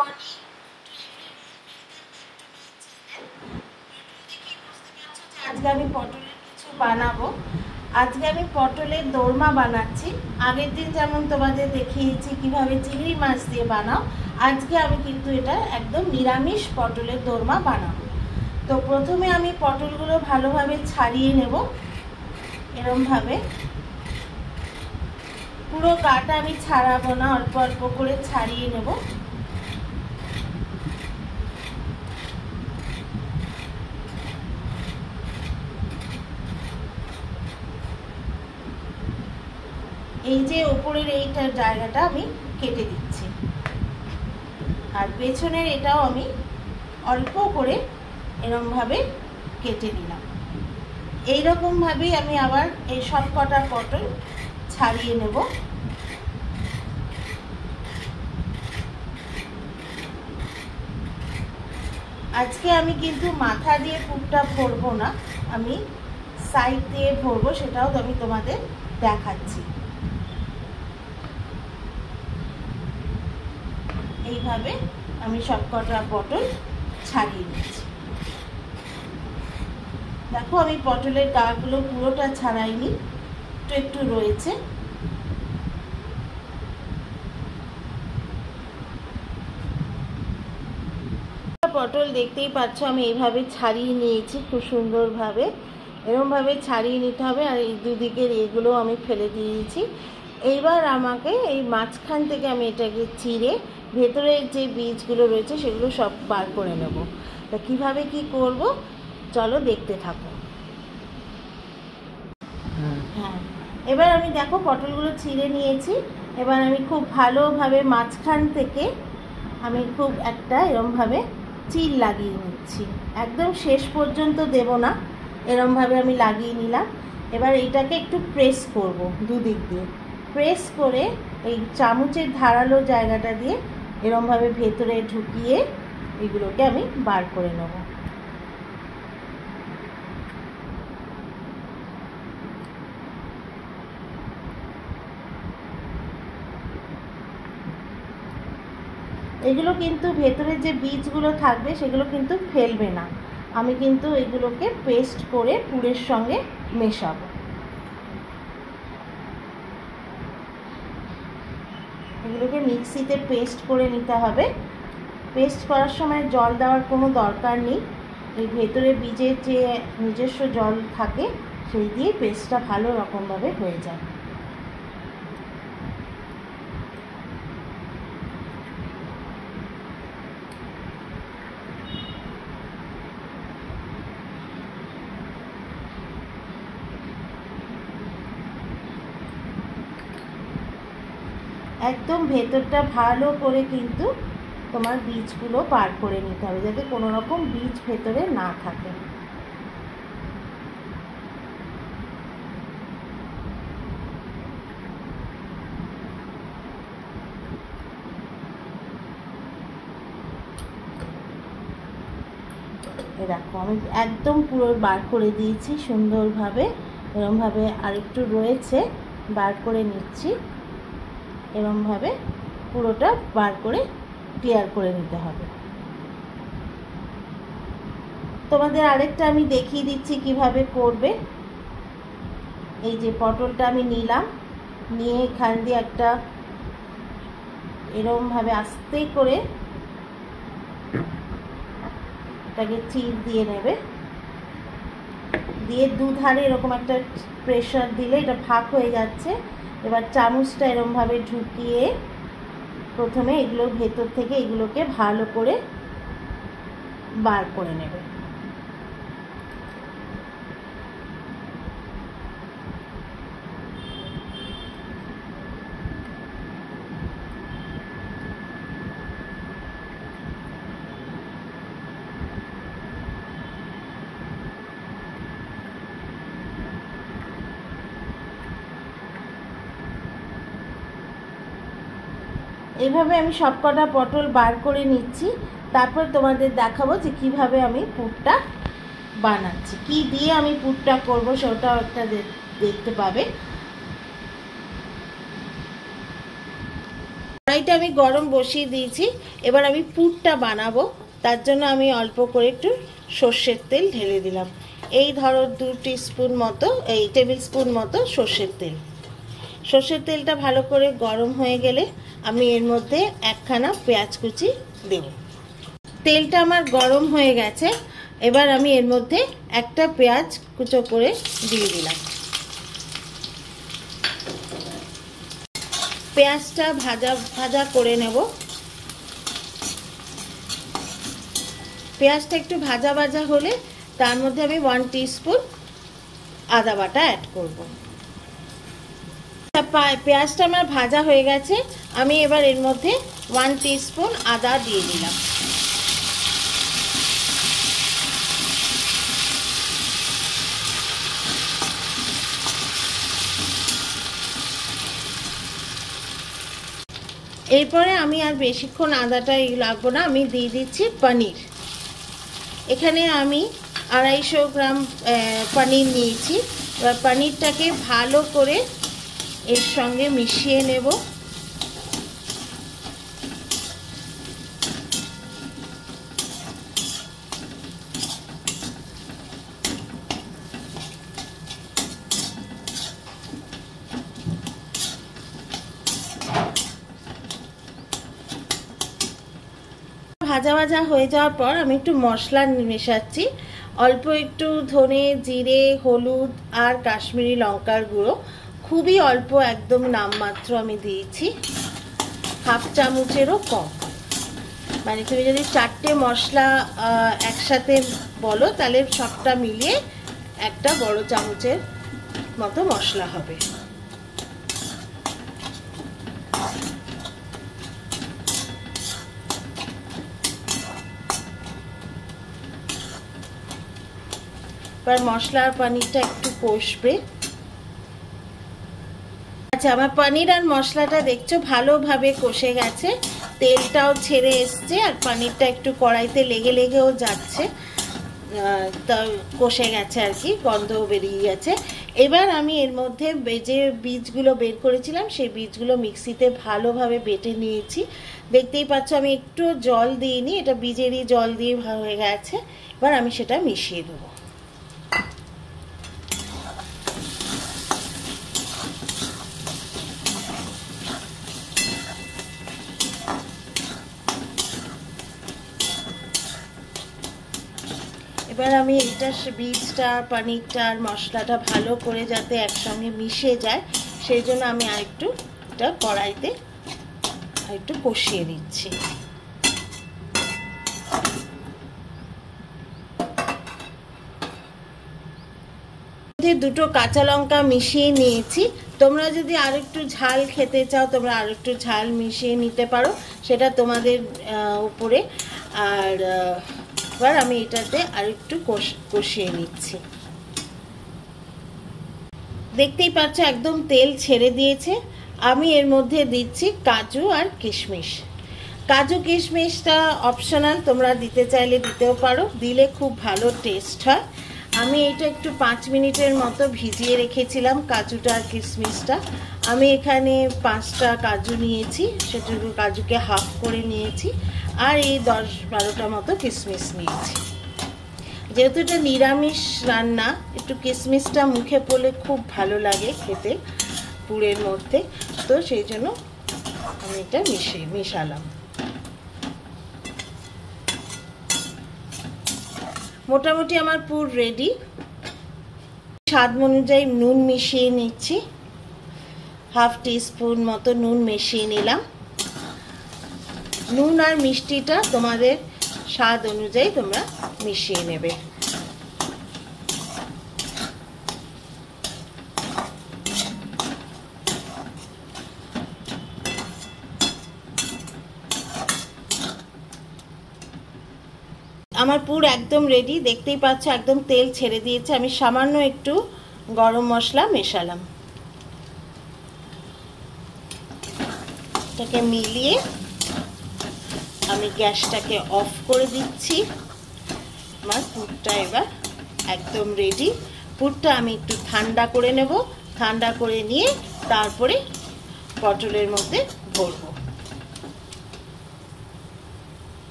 morning to everyone. আজকে আমি পটলের কিছু বানাবো। আজকে আমি পটলের দোরমা বানাচ্ছি। আগের দিন যেমন তোমাদের দেখিয়েছি কিভাবে চিংড়ি মাছ দিয়ে বানাও, আজকে আমি কিন্তু এটা একদম নিরামিষ পটলের দোরমা বানাবো। তো প্রথমে আমি পটলগুলো ভালোভাবে ছাড়িয়ে নেব। এরমভাবে পুরো গাটা আমি ছাড়াবো না, অল্প অল্প করে ছাড়িয়ে নেব। এই যে উপরের এইটা জায়গাটা আমি কেটে দিচ্ছি, আর পেছনের এটাও আমি অল্প করে এরমভাবে কেটে নিলাম। এইরকম ভাবেই আমি আবার এই সব কটা পটল ছাড়িয়ে নেব। আজকে আমি কিন্তু মাথা দিয়ে পুরটা ভরবো না, আমি সাইড দিয়ে ভরবো, সেটাও আমি তোমাদের দেখাচ্ছি। এইভাবে আমি সব কটা পটল ছাড়িয়ে নিচ্ছি। দেখো আমি পটলের গাগুলো পুরোটা ছাড়াইনি, একটু একটু রয়েছে। পটল দেখতেই পাচ্ছ আমি এইভাবে ছাড়িয়ে নিয়েছি খুব সুন্দরভাবে। এরকমভাবে ছাড়িয়ে নিতে হবে, আর এই দুদিকের এগুলো আমি ফেলে দিয়েছি। এইবার আমাকে এই মাঝখান থেকে আমি এটাকে চিড়ে ভেতরের যে বীজগুলো রয়েছে সেগুলো সব বার করে নেব। তা কীভাবে কি করব চলো দেখতে থাকো। হ্যাঁ, এবার আমি দেখো পটলগুলো ছিঁড়ে নিয়েছি। এবার আমি খুব ভালোভাবে মাঝখান থেকে আমি খুব একটা এরমভাবে চিড় লাগিয়ে নিচ্ছি। একদম শেষ পর্যন্ত দেব না, এরমভাবে আমি লাগিয়ে নিলাম। এবার এইটাকে একটু প্রেস করব, দুদিক দিয়ে প্রেস করে এই চামচের ধারালো জায়গাটা দিয়ে এরমভাবে ভেতরে ঢুকিয়ে এগুলোকে আমি বার করে নেব। এগুলো কিন্তু ভেতরে যে বীজগুলো থাকবে সেগুলো কিন্তু ফেলবে না। আমি কিন্তু এগুলোকে পেস্ট করে পুরের সঙ্গে মেশাবো। এগুলোকে মিক্সিতে পেস্ট করে নিতে হবে। পেস্ট করার সময় জল দেওয়ার কোনো দরকার নেই, এই ভেতরে বীজের যে নিজস্ব জল থাকে সেই দিয়ে পেস্টটা ভালো রকমভাবে হয়ে যায়। একদম ভেতরটা ভালো করে কিন্তু তোমার বীজগুলো বার করে নিতে হবে, যাতে কোনো রকম বীজ ভেতরে না থাকে। দেখো আমি একদম পুরো বার করে দিয়েছি সুন্দরভাবে। এরমভাবে আরেকটু রয়েছে, বার করে নিচ্ছি। এরমভাবে পুরোটা বার করে ক্লিয়ার করে নিতে হবে। তোমাদের আরেকটা আমি দেখিয়ে দিচ্ছি কিভাবে করবে। এই যে পটলটা আমি নিলাম, নিয়ে এখান দিয়ে একটা এরমভাবে আস্তে করে এটাকে চিড় দিয়ে নেবে, দিয়ে দুধারে এরকম একটা প্রেশার দিলে এটা ফাঁক হয়ে যাচ্ছে। এবার চামচটা এরমভাবে ঢুকিয়ে প্রথমে এগুলো ভেতর থেকে এগুলোকে ভালো করে বার করে নেবে। এইভাবে আমি সবকটা পটল বার করে নিচ্ছি। তারপর তোমাদের দেখাবো যে কিভাবে আমি পুরটা বানাচ্ছি, কি দিয়ে আমি পুরটা করব সেটাও একটা দেখতে পাবে। কড়াইটা আমি গরম বসিয়ে দিয়েছি। এবার আমি পুরটা বানাবো, তার জন্য আমি অল্প করে একটু সর্ষের তেল ঢেলে দিলাম। এই ধরো 2 টিস্পুন মতো, এই টেবিল স্পুন মতো সর্ষের তেল। সর্ষের তেলটা ভালো করে গরম হয়ে গেলে আমি এর মধ্যে একখানা পেঁয়াজ কুচি দেব। তেলটা আমার গরম হয়ে গেছে, এবার আমি এর মধ্যে একটা পেঁয়াজ কুচো করে দিয়ে দিলাম। পেঁয়াজটা ভাজা ভাজা করে নেব। পেঁয়াজটা একটু ভাজা ভাজা হলে তার মধ্যে আমি 1 টিস্পুন আদা বাটা অ্যাড করব। পেঁয়াজটা আমার ভাজা হয়ে গেছে, আমি এবার এর মধ্যে 1 টিস্পুন আদা দিয়ে দিলাম। এরপরে আমি আর বেশিক্ষণ আদাটা লাগবো না, আমি দিয়ে দিচ্ছি পনির। এখানে আমি 250 গ্রাম পনির নিয়েছি। এবার পনিরটাকে ভালো করে এর সঙ্গে মিশিয়ে নেব। ভাজা ভাজা হয়ে যাওয়ার পর আমি একটু মশলা মেশাচ্ছি। অল্প একটু ধনে, জিরে, হলুদ আর কাশ্মীরি লঙ্কার গুঁড়ো, খুবই অল্প, একদম নামমাত্র আমি দিয়েছি, 1/2 চামচেরও কম। মানে তুমি যদি 4টে মশলা একসাথে বলো তাহলে সবটা মিলিয়ে একটা বড় চামচের মতো মশলা হবে। এবার মশলা আর পনিরটা একটু কষবে। আচ্ছা, আমার পনির আর মশলাটা দেখছো ভালোভাবে কষে গেছে, তেলটাও ছেড়ে এসছে আর পনিরটা একটু কড়াইতে লেগে লেগেও যাচ্ছে, তা কষে গেছে আর কি, গন্ধও বেরিয়ে গেছে। এবার আমি এর মধ্যে যে বীজগুলো বের করেছিলাম সেই বীজগুলো মিক্সিতে ভালোভাবে বেটে নিয়েছি। দেখতেই পাচ্ছ আমি একটু জল দিইনি, এটা বীজেরই জল দিয়ে হয়ে গেছে। এবার আমি সেটা মিশিয়ে দেবো। এবার আমি এটা বীজটা, পনিরটা আর মশলাটা ভালো করে যাতে একসঙ্গে মিশে যায় সেই জন্য আমি আরেকটু এটা কড়াইতে আরেকটু কষিয়ে নিচ্ছি। দুটো কাঁচা লঙ্কা মিশিয়ে নিয়েছি। তোমরা যদি আরেকটু ঝাল খেতে চাও তোমরা আরেকটু ঝাল মিশিয়ে নিতে পারো, সেটা তোমাদের উপরে। আর এবার আমি এটাতে আরেকটু কষিয়ে নিচ্ছি। দেখতেই পাচ্ছ একদম তেল ছেড়ে দিয়েছে। আমি এর মধ্যে দিচ্ছি কাজু আর কিশমিশ। কাজু কিশমিশটা অপশনাল, তোমরা দিতে চাইলে দিতেও পারো, দিলে খুব ভালো টেস্ট হয়। আমি এটা একটু 5 মিনিটের মতো ভিজিয়ে রেখেছিলাম কাজুটা আর কিশমিশটা। আমি এখানে 5টা কাজু নিয়েছি, সেটুকু কাজুকে হাফ করে নিয়েছি, আর এই 10-12টা মতো কিশমিশ নিয়েছি। যেহেতু এটা নিরামিষ রান্না, একটু কিশমিশটা মুখে পড়লে খুব ভালো লাগে খেতে পুরের মধ্যে, তো সেই জন্য আমি এটা মিশালাম। মোটামুটি আমার পুর রেডি। স্বাদ অনুযায়ী নুন মিশিয়ে নিচ্ছি, 1/2 টিস্পুন মতো নুন মিশিয়ে নিলাম। নুন আর মিষ্টিটা তোমাদের স্বাদ অনুযায়ী তোমরা মিশিয়ে নেবে। আমার পুর একদম রেডি, দেখতেই পাচ্ছ একদম তেল ছেড়ে দিয়েছে। আমি সামান্য একটু গরম মশলা মেশালাম, এটাকে মিলিয়ে আমি গ্যাসটাকে অফ করে দিচ্ছি। আমার পুরটা এবার একদম রেডি। পুরটা আমি একটু ঠান্ডা করে নেব, ঠান্ডা করে নিয়ে তারপরে পটলের মধ্যে ভরবো।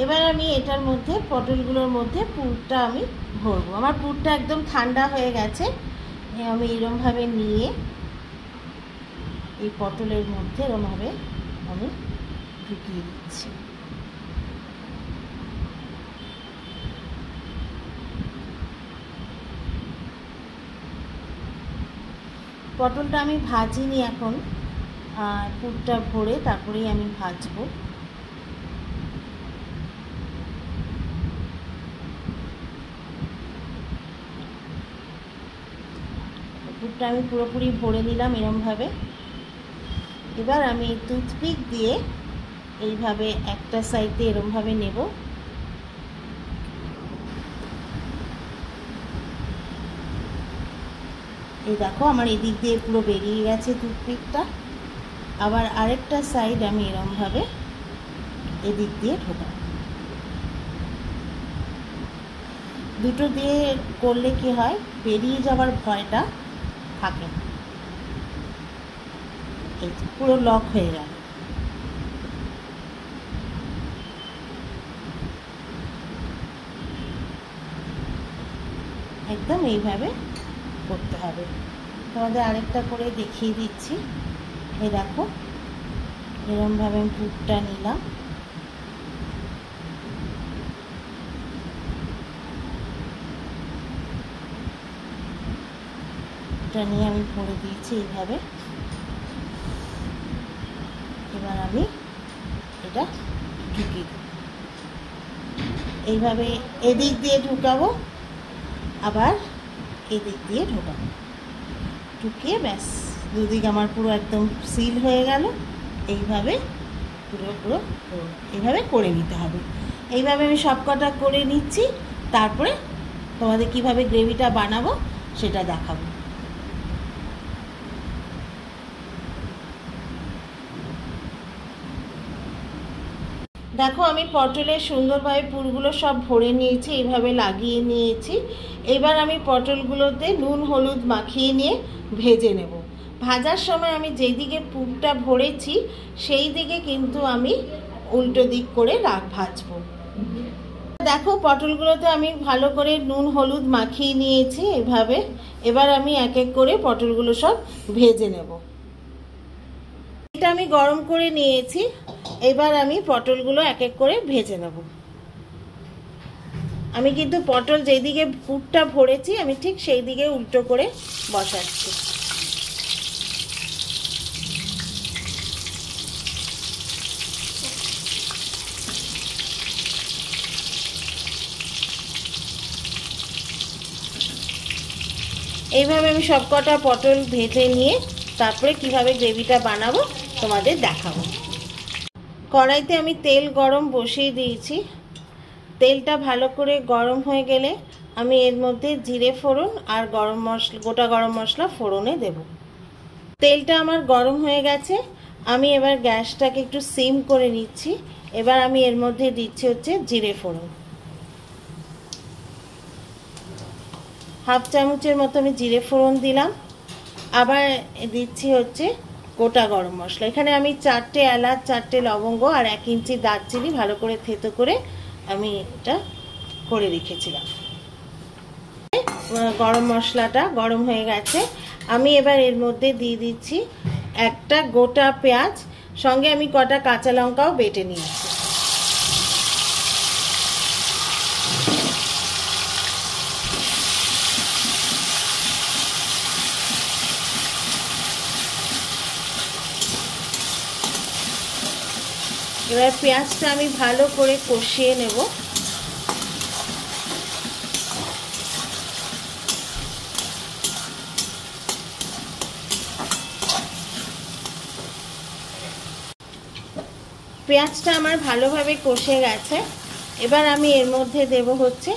এবার আমি এটার মধ্যে পটলগুলোর মধ্যে পুরটা আমি ভরবো। আমার পুরটা একদম ঠান্ডা হয়ে গেছে। আমি এরমভাবে নিয়ে এই পটলের মধ্যে এরমভাবে আমি ঢুকিয়ে দিচ্ছি। পটলটা আমি ভাজিনি এখন, পুরটা ভরে তারপরেই আমি ভাজবো। পুরটা আমি পুরোপুরি ভরে নিলাম এরমভাবে। এবার আমি টুথপিক দিয়ে এইভাবে একটা সাইডে এরমভাবে নেব। এই দেখো আমার এদিক দিয়ে পুরো বেরিয়ে গেছে টুথপিকটা। আবার আরেকটা সাইড আমি এরমভাবে এদিক দিয়ে ঢোকাবো। দুটো দিয়ে করলে কি হয়, বেরিয়ে যাওয়ার ভয়টা থাকে না। এই পুরো লক হয়ে গেল। একদম এইভাবে করতে হবে। তোমাদের আরেকটা করে দেখিয়ে দিচ্ছি। এই দেখো এরমভাবে আমি পুরটা নিলাম। এটা নিয়ে আমি ভরে দিয়েছি এইভাবে। এবার আমি এটা ঢুকিয়ে দেব। এইভাবে এদিক দিয়ে ঢুকাবো, আবার এদিক দিয়ে ঢোকাবো। ঢুকিয়ে ব্যাস দুদিক আমার পুরো একদম সিল হয়ে গেল। এইভাবে পুরো এইভাবে করে নিতে হবে। এইভাবে আমি সব কটা করে নিচ্ছি, তারপরে তোমাদের কিভাবে গ্রেভিটা বানাবো সেটা দেখাবো। দেখো আমি পটলের সুন্দরভাবে পুরগুলো সব ভরে নিয়েছি, এইভাবে লাগিয়ে নিয়েছি। এবার আমি পটলগুলোতে নুন হলুদ মাখিয়ে নিয়ে ভেজে নেব। ভাজার সময় আমি যেদিকে পুরটা ভরেছি সেই দিকে কিন্তু আমি উল্টো দিক করে ভাজবো। দেখো পটলগুলোতে আমি ভালো করে নুন হলুদ মাখিয়ে নিয়েছি এইভাবে। এবার আমি এক এক করে পটলগুলো সব ভেজে নেব। এটা আমি গরম করে নিয়েছি। এবার আমি পটলগুলো এক এক করে ভেজে নেব। আমি কিন্তু পটল যেদিকে পুরটা ভরেছি আমি ঠিক সেই দিকে উল্টো করে বসাচ্ছি। এইভাবে আমি সবকটা পটল ভেজে নিয়ে তারপরে কিভাবে গ্রেভিটা বানাবো তোমাদের দেখাবো। কড়াইতে আমি তেল গরম বসিয়ে দিয়েছি। তেলটা ভালো করে গরম হয়ে গেলে আমি এর মধ্যে জিরে ফোড়ন আর গরম মশলা, গোটা গরম মশলা ফোড়নে দেব। তেলটা আমার গরম হয়ে গেছে। আমি এবার গ্যাসটাকে একটু সিম করে নিচ্ছি। এবার আমি এর মধ্যে দিচ্ছি হচ্ছে জিরে ফোড়ন। হাফ চামচের মতো আমি জিরে ফোড়ন দিলাম। আবার দিচ্ছি হচ্ছে গোটা গরম মশলা। এখানে আমি 4টে এলাচ, 4টে লবঙ্গ আর 1 ইঞ্চি দারচিনি ভালো করে থেতো করে আমি এটা করে রেখেছিলাম। গরম মশলাটা গরম হয়ে গেছে। আমি এবার এর মধ্যে দিয়ে দিচ্ছি একটা গোটা পেঁয়াজ, সঙ্গে আমি কটা কাঁচা লঙ্কাও বেটে নিয়েছি। এবার পেঁয়াজটা আমি ভালো করে কষিয়ে নেব। পেঁয়াজটা আমার ভালোভাবে কষে গেছে। এবার আমি এর মধ্যে দেব হচ্ছে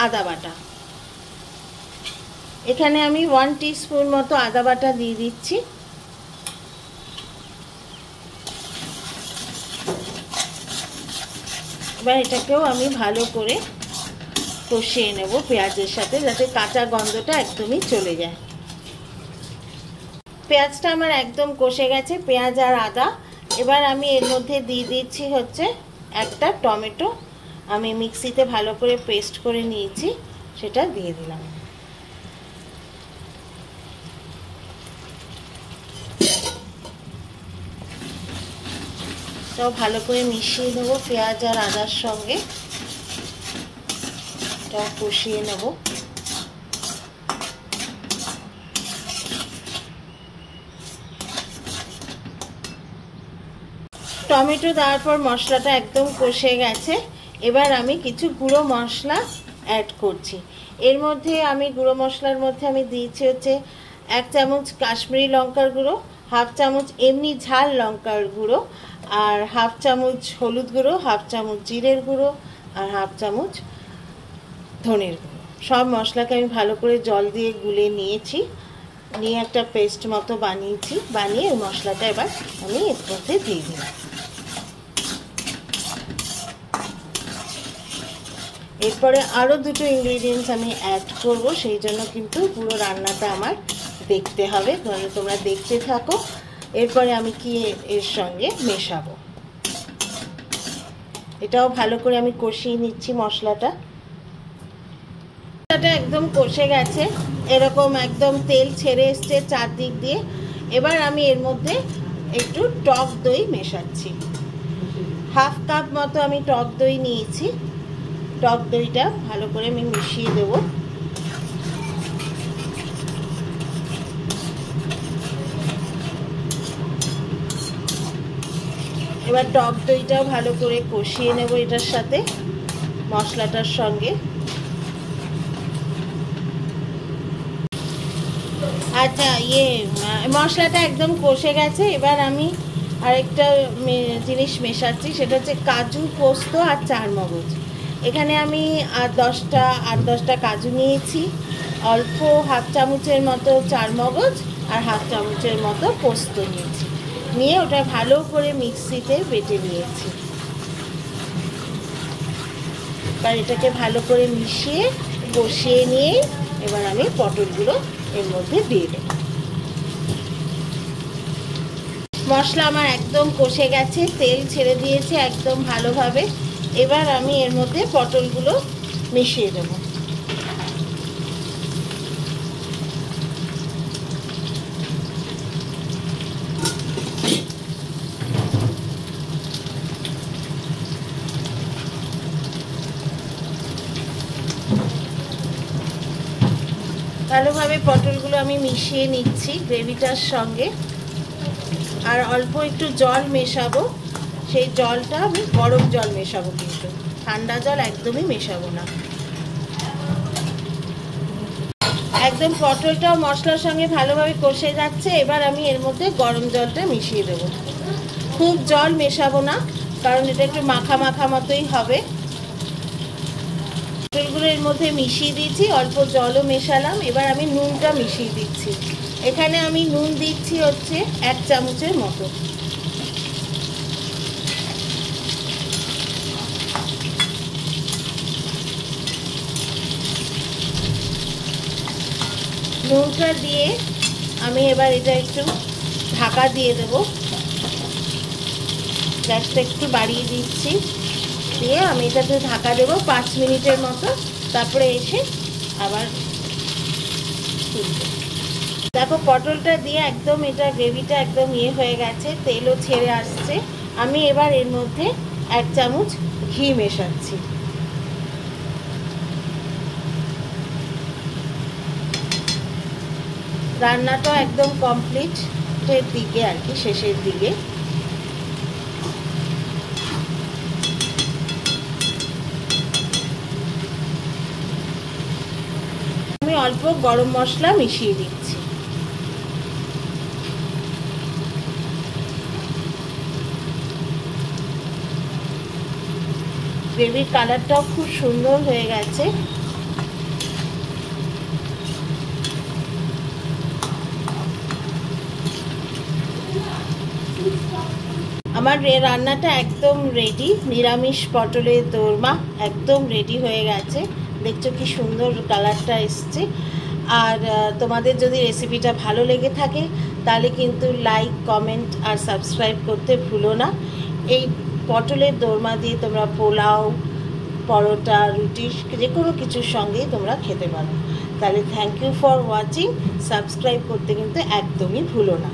আদা বাটা। এখানে আমি 1 টিস্পুন মতো আদা বাটা দিয়ে দিচ্ছি। এবার এটাকেও আমি ভালো করে কষিয়ে নেব পেঁয়াজের সাথে, যাতে কাঁচা গন্ধটা একদমই চলে যায়। পেঁয়াজটা আমার একদম কষে গেছে, পেঁয়াজ আর আদা। এবার আমি এর মধ্যে দিয়ে দিচ্ছি হচ্ছে একটা টমেটো আমি মিক্সিতে ভালো করে পেস্ট করে নিয়েছি, সেটা দিয়ে দিলাম। এটাও ভালো করে মিশিয়ে নেবো পেঁয়াজ আর আদার সঙ্গে, এটাও কষিয়ে নেব। টমেটো দেওয়ার পর মশলাটা একদম কষে গেছে। এবার আমি কিছু গুঁড়ো মশলা অ্যাড করছি। এর মধ্যে আমি গুঁড়ো মশলার মধ্যে আমি দিয়েছি হচ্ছে 1 চামচ কাশ্মীরি লঙ্কার গুঁড়ো, 1/2 চামচ এমনি ঝাল লঙ্কার গুঁড়ো, আর 1/2 চামচ হলুদ গুঁড়ো, 1/2 চামচ জিরের গুঁড়ো, আর 1/2 চামচ ধনের গুঁড়ো। সব মশলাকে আমি ভালো করে জল দিয়ে গুলে নিয়েছি, নিয়ে একটা পেস্ট মতো বানিয়েছি। বানিয়ে ওই মশলাটা এবার আমি এর মধ্যে দিয়ে দিলাম। এরপরে আরও দুটো ইনগ্রিডিয়েন্টস আমি অ্যাড করব, সেই জন্য কিন্তু পুরো রান্নাটা আমার দেখতে হবে, তাহলে তোমরা দেখতে থাকো। এরপরে আমি কি এর সঙ্গে মেশাবো, এটাও ভালো করে আমি কষিয়ে নিচ্ছি। মশলাটা একদম কষে গেছে, এরকম একদম তেল ছেড়ে এসছে চারদিক দিয়ে। এবার আমি এর মধ্যে একটু টক দই মেশাচ্ছি। 1/2 কাপ মতো আমি টক দই নিয়েছি। টক দইটা ভালো করে আমি মিশিয়ে দেব। এবার টক দইটাও ভালো করে কষিয়ে নেব এটার সাথে, মশলাটার সঙ্গে। আচ্ছা, মশলাটা একদম কষে গেছে। এবার আমি আরেকটা জিনিস মেশাচ্ছি, সেটা হচ্ছে কাজু, পোস্ত আর চারমগজ। এখানে আমি 8-10টা কাজু নিয়েছি, অল্প 1/2 চামচের মতো চারমগজ আর 1/2 চামচের মতো পোস্ত নিয়েছি। নিয়ে ওটা ভালো করে মিক্সিতে বেটে নিয়েছি। এবার এটাকে ভালো করে মিশিয়ে কষিয়ে নিয়ে এবার আমি পটলগুলো এর মধ্যে দিয়ে দেব। মশলা আমার একদম কষে গেছে, তেল ছেড়ে দিয়েছে একদম ভালোভাবে। এবার আমি এর মধ্যে পটলগুলো মিশিয়ে দেব। ভালোভাবে পটলগুলো আমি মিশিয়ে নিচ্ছি গ্রেভিটার সঙ্গে। আর অল্প একটু জল মেশাবো, সেই জলটা আমি গরম জল মেশাবো, কিন্তু ঠান্ডা জল একদমই মেশাবো না। একদম পটলটাও মশলার সঙ্গে ভালোভাবে কষে যাচ্ছে। এবার আমি এর মধ্যে গরম জলটা মিশিয়ে দেবো। খুব জল মেশাবো না, কারণ এটা একটু মাখা মাখা মতোই হবে। পটলগুলো এর মধ্যে মিশিয়ে দিয়েছি, অল্প জলও মেশালাম। এবার আমি নুনটা মিশিয়ে দিচ্ছি। এখানে আমি নুন দিচ্ছি হচ্ছে 1 চামচের মতো। নুনটা দিয়ে আমি এবার এটা একটু ঢাকা দিয়ে দেব। গ্যাসটা একটু বাড়িয়ে দিচ্ছি, দিয়ে আমি এটাতে ঢাকা দেবো 5 মিনিটের মতো। তারপরে এসে আবার তুলবো। দেখো পটলটা দিয়ে একদম এটা গ্রেভিটা একদম হয়ে গেছে, তেলও ছেড়ে আসছে। আমি এবার এর মধ্যে 1 চামচ ঘি মেশাচ্ছি। রান্নাটা একদম কমপ্লিটের দিকে আর কি, শেষের দিকে। আমি অল্প গরম মশলা মিশিয়ে দিচ্ছি। গ্রেভির কালারটাও খুব সুন্দর হয়ে গেছে। আমার রান্নাটা একদম রেডি। নিরামিষ পটলের দোরমা একদম রেডি হয়ে গেছে। দেখছো কি সুন্দর কালারটা এসছে। আর তোমাদের যদি রেসিপিটা ভালো লেগে থাকে তাহলে কিন্তু লাইক, কমেন্ট আর সাবস্ক্রাইব করতে ভুলো না। এই পটলের দোরমা দিয়ে তোমরা পোলাও, পরোটা, রুটি যে কোনো কিছুর সঙ্গেই তোমরা খেতে পারো। তাহলে thank you for watching. Subscribe করতে কিন্তু একদমই ভুলো না।